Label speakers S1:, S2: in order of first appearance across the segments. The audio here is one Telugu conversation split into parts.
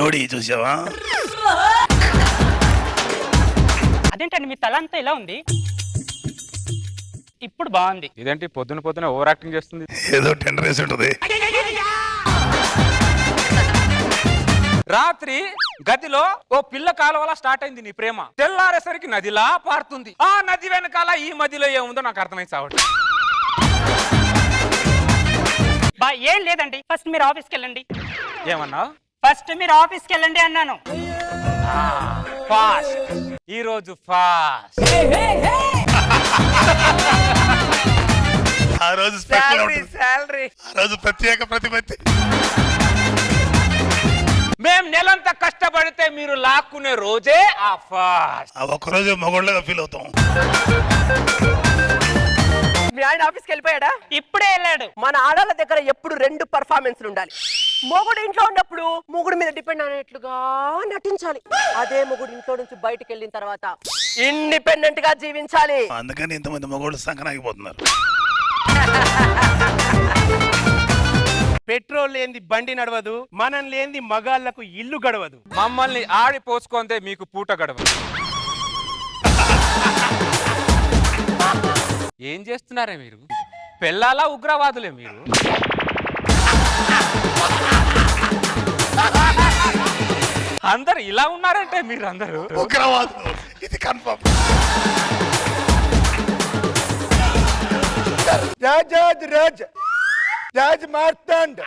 S1: జోడి చూసావా?
S2: అదేంటండి మీ తల అంతా ఇలా ఉంది? ఇప్పుడు బాగుంది.
S3: ఇదేంటి పొద్దున పొద్దున ఓవర్ యాక్టింగ్ చేస్తుంది?
S1: ఏదో టెండర్ వేసి ఉంటుంది.
S3: రాత్రి గదిలో ఓ పిల్ల కాలువలా స్టార్ట్ అయింది నీ ప్రేమ. తెల్లారేసరికి నదిలా పారుతుంది. ఆ నది వెనకాల ఈ మధ్యలో ఏముందో నాకు అర్థమైంది సావటి.
S2: ఏం లేదండి, ఫస్ట్ మీరు ఆఫీస్కి వెళ్ళండి.
S3: ఏమన్నావు?
S2: ఫస్ట్ మీరు ఆఫీస్కి వెళ్ళండి అన్నాను.
S3: ఫాస్ట్, ఈ రోజు ఫాస్ట్.
S1: ఆ రోజు స్పెషల్ ఉంటుంది.
S3: శాలరీ
S1: ఆ రోజు ప్రత్యేక ప్రతిపత్తి.
S3: మేం నెలంతా కష్టపడితే మీరు లాక్కునే రోజే ఆ ఫాస్ట్.
S1: ఆ ఒక్కరోజు మగోళ్ళగా ఫీల్ అవుతాం.
S4: మీ ఆయన ఆఫీస్కి వెళ్ళిపోయాడా?
S2: ఇప్పుడే వెళ్ళాడు.
S4: మన ఆడవాళ్ళ దగ్గర ఎప్పుడు 2 పర్ఫార్మెన్స్లు ఉండాలి. మొగుడు ఇంట్లో ఉన్నప్పుడు మొగుడు మీద డిపెండ్ అయినట్లుగా నటించాలి. అదే మొగుడు ఇంట్లో నుంచి బయటకు వెళ్ళిన తర్వాత ఇండిపెండెంట్ గా జీవించాలి.
S1: అందుకని ఇంతమంది మగోళ్ళు సంకనాగిపోతున్నారు.
S5: పెట్రోల్ లేని బండి నడవదు, మనం లేని మగాళ్లకు ఇల్లు గడవదు.
S3: మమ్మల్ని ఆడి పోసుకుంటే మీకు పూట గడవదు. ఏం చేస్తున్నారే మీరు? పెళ్ళాలా ఉగ్రవాదులే మీరు? అందరు ఇలా ఉన్నారంటే మీరు అందరూ
S1: ఉగ్రవాదులు, ఇది కన్ఫర్మ్.
S6: రాజ్ మార్తాండ్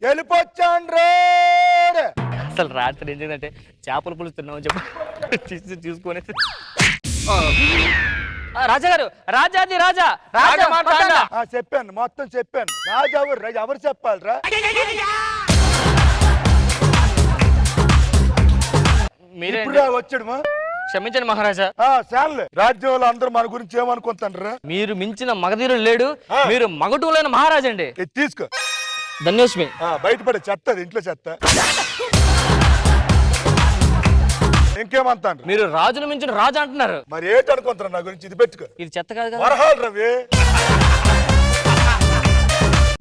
S6: వెళ్ళిపోచ్చాండ్రు.
S7: అసలు రాత్రి ఏం చేయాలంటే చేపలు పులుస్తున్నామని చెప్పి తీసుకొని రాజా గారు, రాజాది రాజా రాజా మాట్లాడా?
S6: చెప్పాను, మొత్తం చెప్పాను. రాజు ఎవరు చెప్పాలిరా?
S7: మీరే
S6: వచ్చాడు.
S7: క్షమించండి మహారాజా.
S6: చాలే, రాజ్యంలో అందరూ మన గురించి ఏమనుకుంటారా?
S7: మీరు మించిన మగధీరుడు లేడు, మీరు మగటూలైన మహారాజా అండి.
S6: తీసుకో.
S7: ధన్యోస్మి.
S6: బయటపడే చెత్త, ఇంట్లో చెత్త. ఇంకేమంటారు?
S7: మీరు రాజును మించిన రాజు అంటున్నారు.
S6: మరి ఏంటనుకుంటారు నా గురించి? ఇది పెట్టుకో.
S7: ఇది చెత్త కాదు కదా.
S6: వరహాలు రవి,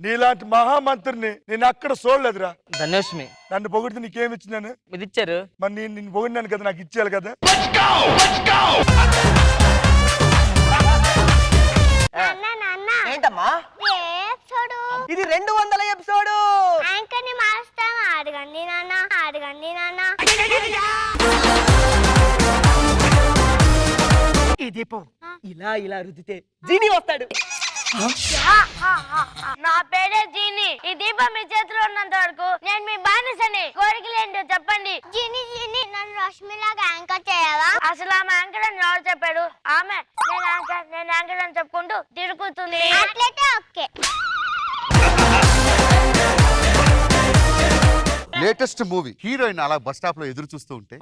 S6: నీలాంటి మహామంత్రిని నేను అక్కడ చూడలేదురా.
S7: ధన్యోస్మి.
S6: నన్ను పొగిడితే నీకేమి ఇచ్చినాను?
S7: ఇది ఇచ్చారు.
S6: మరి నేను నిన్ను పొగిడినాను కదా, నాకు ఇచ్చేయాలి కదా.
S4: ఏంటమ్మా ఇది? 200 ఎపిసోడ్.
S8: యాంకర్ని మారుస్తాం. అడగండి నాన్న, అడగండి నాన్న.
S4: ఈ దీపం ఇలా ఇలా రుద్దితే జీని వస్తాడు.
S8: నా పేరే జీని. ఈ దీపం మీ చేతిలో ఉన్నంత వరకు నేను మీ బానిసని. కోరికలు ఏంటో చెప్పండి. జీని జీని, నన్ను రష్మిలాగా యాంకర్ చేయవా? అసలు ఆమె యాంకర్ అని ఎవరు చెప్పాడు? ఆమె నేను యాంకర్ అని చెప్పుకుంటూ తిరుగుతుంది. అట్లయితే ఓకే.
S9: లేటెస్ట్ మూవీ హీరోయిన్ అలా బస్ స్టాప్ లో ఎదురు చూస్తూ ఉంటే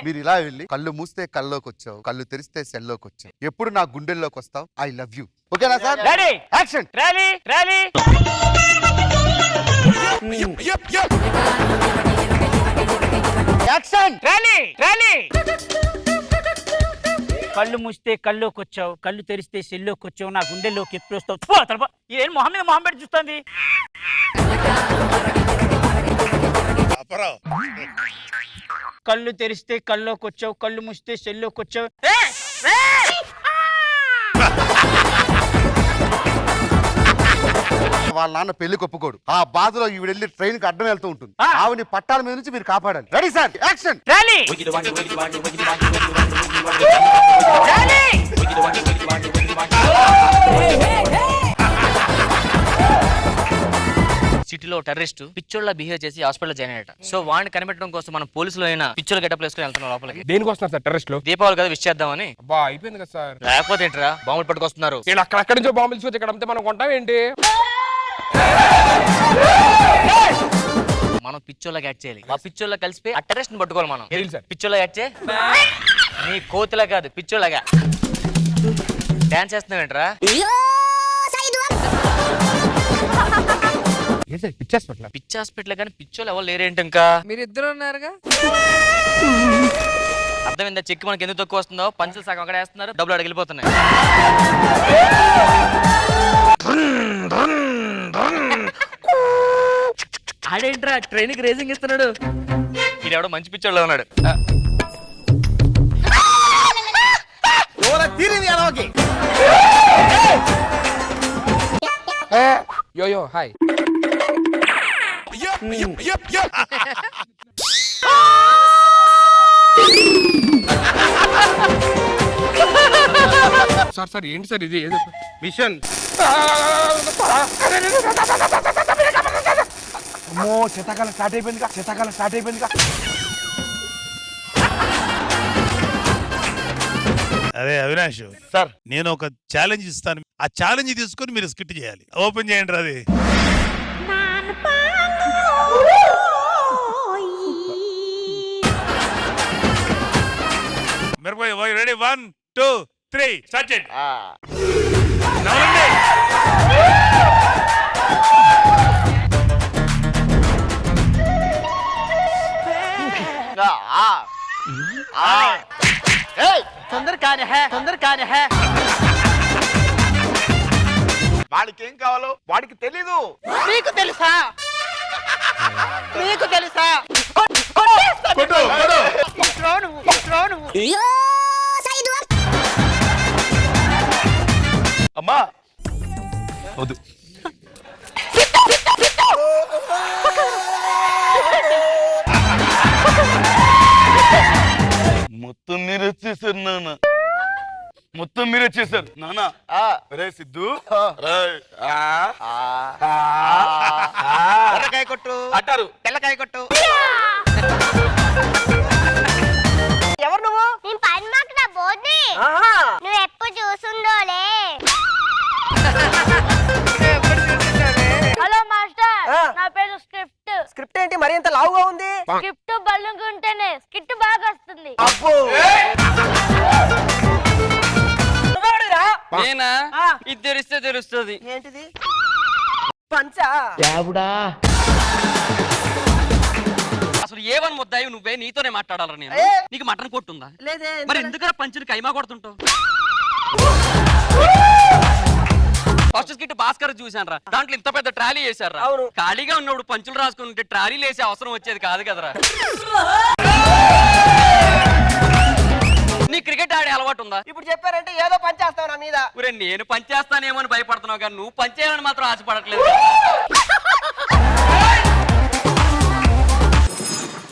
S9: మీరు ఇలా వెళ్ళి కళ్ళు మూస్తే కల్లోకి వచ్చావు, కళ్ళు తెరిస్తే సెల్లోకి వచ్చావు, ఎప్పుడు నా గుండెల్లోకి వస్తావు, ఐ లవ్ యూ. ఓకేనా sir?
S2: Ready,
S9: action.
S2: Ready, ready.
S9: Action.
S2: Ready, ready. కళ్ళు మూస్తే కల్లోకి వచ్చావు, కళ్ళు తెరిస్తే సెల్లోకి వచ్చావు, నా గుండెల్లోకి ఎప్పుడు వస్తావు? ఇదేం మొహం మీద మొహం పెట్టి చూస్తుంది? కళ్ళు తెరిస్తే కల్లోకి వచ్చావు, కళ్ళు మూస్తే సెల్లోకి వచ్చావు.
S9: వాళ్ళ నాన్న పెళ్లి కొప్పుకోడు. ఆ బాధలో ఈవిడ వెళ్ళి ట్రైన్ కి అడ్డం వెళ్తూ ఉంటుంది. ఆవిని పట్టాల మీద నుంచి మీరు కాపాడాలి. Ready sir? యాక్షన్.
S2: రెడీ.
S7: సిటీలో టెర్రరిస్ట్ పిచ్చోళ్ళ బిహేవ్ చేసి హాస్పిటల్ జాయిన్ అయ్యాట. సో వాడిని కనిపెట్టడం కోసం మనం పోలీసులు అయినా పిచ్చోళ్ళ గెటప్ వేసుకుని వెళ్తున్నాం లోపలికి.
S3: దేనికి వస్తున్నారు సార్ టెర్రరిస్ట్ లో?
S7: దీపావళి కదా విష్ చేద్దామని.
S3: అబ్బా అయిపోయింది కదా సార్.
S7: లేకపోతే ఏంట్రా బాంబులు పట్టుకొస్తున్నారు.
S3: వీళ్ళు అక్కడక్కడి నుంచో బాంబులు తీసుకొచ్చి ఇక్కడ అమ్మితే మనం కొంటాం ఏంటి?
S7: మనం పిచ్చోళ్ళకి యాడ్ చేయాలి. ఆ పిచ్చోళ్ళ కలిసిపోయి ఆ టెర్రరిస్ట్ ని పట్టుకోవాలి మనం. పిచ్చోళ్ళ యాడ్ చేయి. నీ కోతిలా కాదు పిచ్చోళ్ళగా డాన్స్ చేస్తున్నావు ఏంట్రా? పిచ్చి హాస్పిటల్ కానీ పిచ్చోళ్ళు ఎవరు లేరేంటి? ఇంకా
S4: మీరిద్దరు ఉన్నారుగా.
S7: అర్థమైందా? చెక్ మనకి ఎందుకు తక్కువ వస్తుందో? పంచులు సగం అక్కడ వేస్తున్నారు, డబ్బులు అడిగి వెళ్ళిపోతున్నాయి. ఆడేంట్రా ట్రైన్ కి రేసింగ్ ఇస్తున్నాడు. ఈడెవడో మంచి పిచ్చోళ్ళలో ఉన్నాడు.
S3: యో హాయ్. సార్ ఏంటి సార్ ఇది? ఏదో
S5: మిషన్ అమ్మో శీతాకాలం స్టార్ట్ అయిపోయిందిగా.
S1: అదే అవినాష్
S9: సార్
S1: నేను ఒక ఛాలెంజ్ ఇస్తాను, ఆ ఛాలెంజ్ తీసుకొని మీరు స్కిట్ చేయాలి. ఓపెన్ చేయండి అది. రెడీ 1 2 3 స్టార్ట్ చేయండి. నవ్వండి.
S6: వాడికి ఏం కావాలో వాడికి తెలీదు.
S4: నీకు తెలుసా
S6: అమ్మా వద్దు. మొత్తం మీరు వచ్చేసారు నాన్న, మొత్తం మీరు వచ్చేసారు నాన్న. రే సిద్ధు,
S4: తెల్లకాయ కొట్టు
S6: అంటారు.
S4: తెల్లకాయ కొట్టు. ఎవరు నువ్వు?
S8: నేను పని మాకు నా బోర్డు నువ్వు ఎప్పుడు చూసుండోలే. హలో మాస్టర్, నా పేరు స్క్రిప్ట్.
S4: స్క్రిప్ట్ ఏంటి మరి ఇంత లావుగా ఉంది?
S8: స్క్రిప్ట్ బల్లుకుంటేనే స్కిట్ బాగా వస్తుంది.
S4: అబ్బో నువ్వెవడురా?
S7: నేనా? ఇది తెలిస్తే తెలుస్తుంది.
S4: ఏంటిది? పంచా?
S7: అసలు ఏవని ముద్దాయి నువ్వే, నీతోనే మాట్లాడాలి నేను.
S4: ఏ?
S7: నీకు మటన్ కొట్టుందా?
S4: లేదే.
S7: మరి ఎందుకు పంచుని కైమా కొడుతుంటావు? ఫస్ట్ స్కిట్ భాస్కర్ చూసాను రా, దాంట్లో ఇంత పెద్ద ట్రాలీ వేసారా.
S4: అవును.
S7: ఖాళీగా ఉన్నప్పుడు పంచులు రాసుకుంటే ట్రాలీలు వేసే అవసరం వచ్చేది కాదు కదరా. నీ క్రికెట్ ఆడే అలవాటు ఉందా?
S4: ఇప్పుడు చెప్పారంటే ఏదో పంచేస్తావు నా మీద.
S7: ఊరే నేను పంచేస్తానేమో అని భయపడుతున్నావు కానీ నువ్వు పంచేయాలని మాత్రం ఆశపడట్లేదు.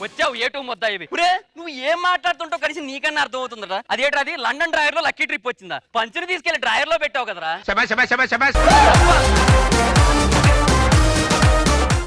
S7: వచ్చావు ఏటూ ముద్దా ఇవి. ఊరే నువ్వు ఏం మాట్లాడుతుంటావు కలిసి నీకన్నా అర్థం అవుతుందరా. అదేట్రా, అది లండన్ డ్రాయర్ లో లక్కీ ట్రిప్ వచ్చిందా? పంచుని తీసుకెళ్లి డ్రాయర్ లో పెట్టావు కదరా.